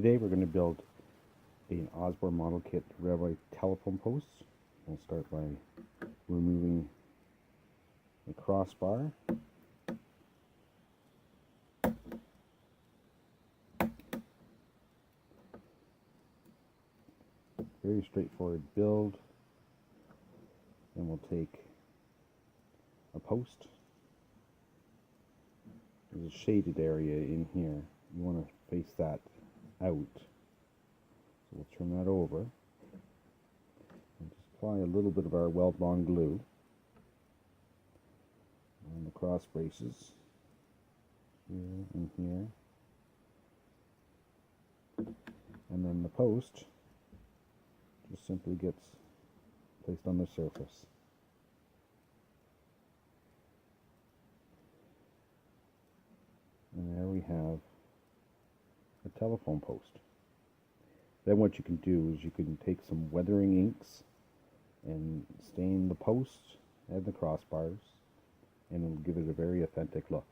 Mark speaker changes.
Speaker 1: Today we're going to build an Osborn model kit railway telephone posts. We'll start by removing the crossbar. Very straightforward build. Then we'll take a post. There's a shaded area in here. You want to face that out. So we'll turn that over and just apply a little bit of our weld-on glue on the cross braces here and here. And then the post just simply gets placed on the surface. And there we have a telephone post. Then what you can do is you can take some weathering inks and stain the posts and the crossbars, and it'll give it a very authentic look.